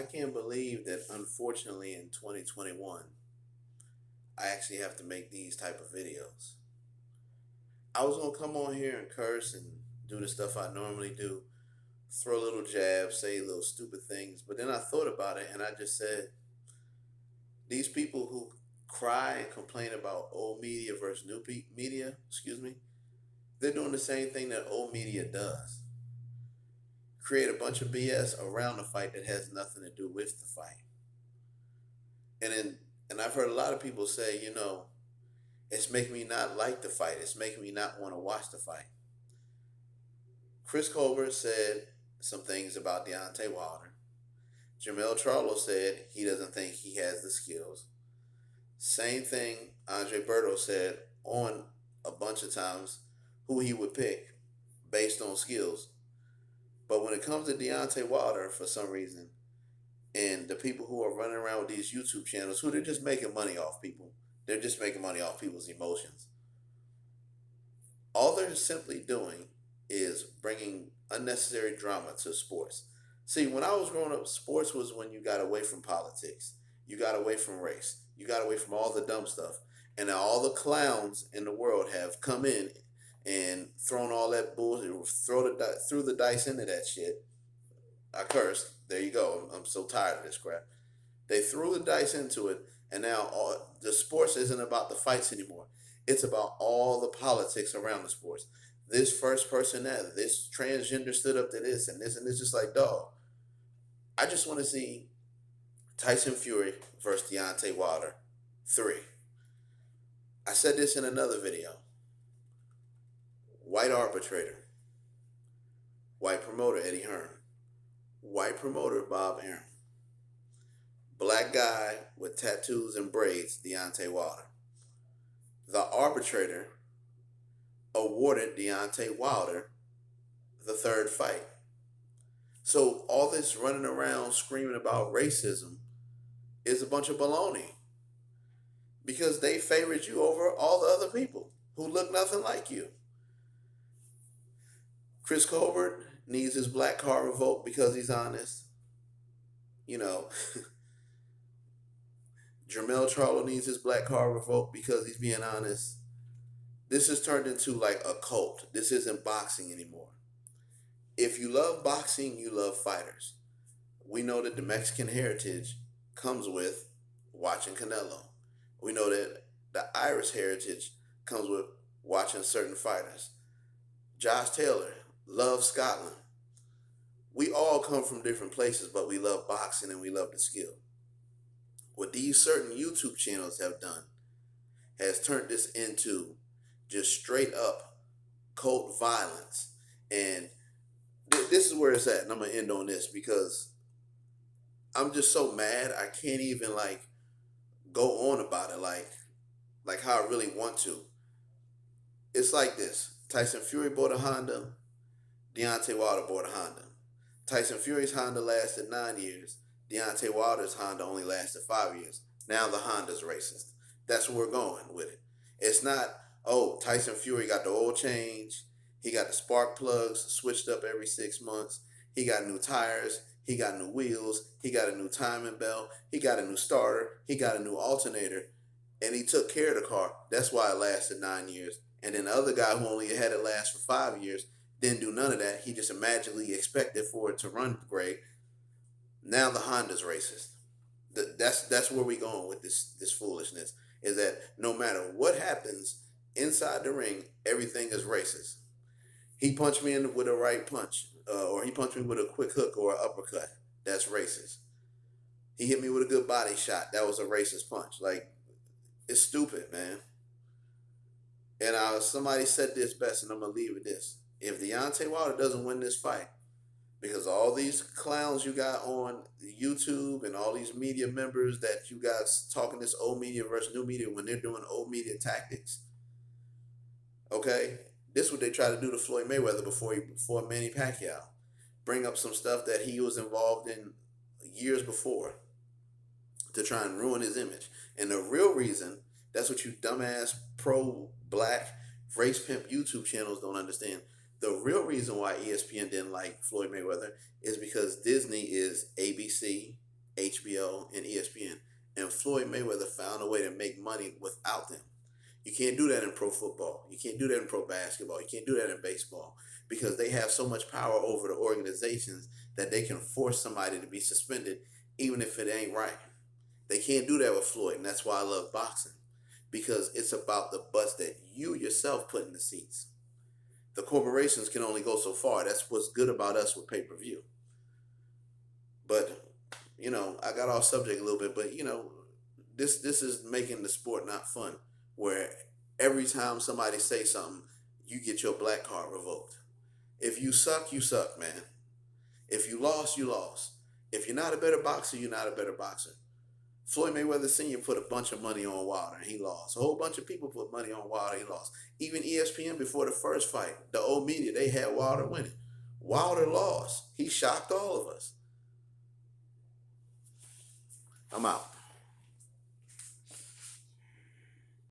I can't believe that unfortunately in 2021 I actually have to make these type of videos. I was gonna come on here and curse and do the stuff I normally do, throw little jabs, say little stupid things, but then I thought about it and I just said, these people who cry and complain about old media versus media, they're doing the same thing that old media does. Create a bunch of BS around the fight that has nothing to do with the fight. And I've heard a lot of people say, it's making me not like the fight. It's making me not want to watch the fight. Chris Colbert said some things about Deontay Wilder. Jamel Charlo said he doesn't think he has the skills. Same thing Andre Berto said on a bunch of times who he would pick based on skills. But when it comes to Deontay Wilder, for some reason, and the people who are running around with these YouTube channels, who they're just making money off people, they're just making money off people's emotions. All they're simply doing is bringing unnecessary drama to sports. See, when I was growing up, sports was when you got away from politics, you got away from race, you got away from all the dumb stuff, and now all the clowns in the world have come in and thrown all that bullshit, threw the dice into that shit. I cursed. There you go. I'm so tired of this crap. They threw the dice into it, and now the sports isn't about the fights anymore. It's about all the politics around the sports. This first person that, this transgender stood up to this, and this, and it's just like, dog. I just want to see Tyson Fury versus Deontay Wilder 3. I said this in another video. White arbitrator, white promoter Eddie Hearn, white promoter Bob Arum, black guy with tattoos and braids Deontay Wilder. The arbitrator awarded Deontay Wilder the third fight. So all this running around screaming about racism is a bunch of baloney because they favored you over all the other people who look nothing like you. Chris Colbert needs his black card revoked because he's honest. You know, Jermell Charlo needs his black card revoked because he's being honest. This has turned into like a cult. This isn't boxing anymore. If you love boxing, you love fighters. We know that the Mexican heritage comes with watching Canelo. We know that the Irish heritage comes with watching certain fighters. Josh Taylor loves Scotland. We all come from different places, but we love boxing and we love the skill. What these certain YouTube channels have done has turned this into just straight up cult violence. And this is where it's at. And I'm going to end on this because I'm just so mad. I can't even like go on about it like how I really want to. It's like this. Tyson Fury bought a Honda. Deontay Wilder bought a Honda. Tyson Fury's Honda lasted 9 years. Deontay Wilder's Honda only lasted 5 years. Now the Honda's racist. That's where we're going with it. It's not, oh, Tyson Fury got the oil change. He got the spark plugs switched up every 6 months. He got new tires. He got new wheels. He got a new timing belt. He got a new starter. He got a new alternator. And he took care of the car. That's why it lasted 9 years. And then the other guy who only had it last for 5 years didn't do none of that. He just magically expected for it to run great. Now the Honda's racist. That's where we going with this foolishness. Is that no matter what happens inside the ring, everything is racist. He punched me in with a right punch, or he punched me with a quick hook or an uppercut. That's racist. He hit me with a good body shot. That was a racist punch. Like, it's stupid, man. And somebody said this best, and I'm gonna leave with this. If Deontay Wilder doesn't win this fight, because all these clowns you got on YouTube and all these media members that you guys talking this old media versus new media when they're doing old media tactics, okay? This is what they tried to do to Floyd Mayweather before Manny Pacquiao. Bring up some stuff that he was involved in years before to try and ruin his image. And the real reason, that's what you dumbass pro-black race pimp YouTube channels don't understand. The real reason why ESPN didn't like Floyd Mayweather is because Disney is ABC, HBO, and ESPN. And Floyd Mayweather found a way to make money without them. You can't do that in pro football. You can't do that in pro basketball. You can't do that in baseball because they have so much power over the organizations that they can force somebody to be suspended even if it ain't right. They can't do that with Floyd, and that's why I love boxing because it's about the butts that you yourself put in the seats. The corporations can only go so far. That's what's good about us with pay-per-view. But I got off subject a little bit, but this is making the sport not fun. Where every time somebody say something, you get your black card revoked. If you suck, you suck, man. If you lost, you lost. If you're not a better boxer, you're not a better boxer. Floyd Mayweather Sr. put a bunch of money on Wilder and he lost. A whole bunch of people put money on Wilder and he lost. Even ESPN before the first fight, the old media, they had Wilder winning. Wilder lost. He shocked all of us. I'm out.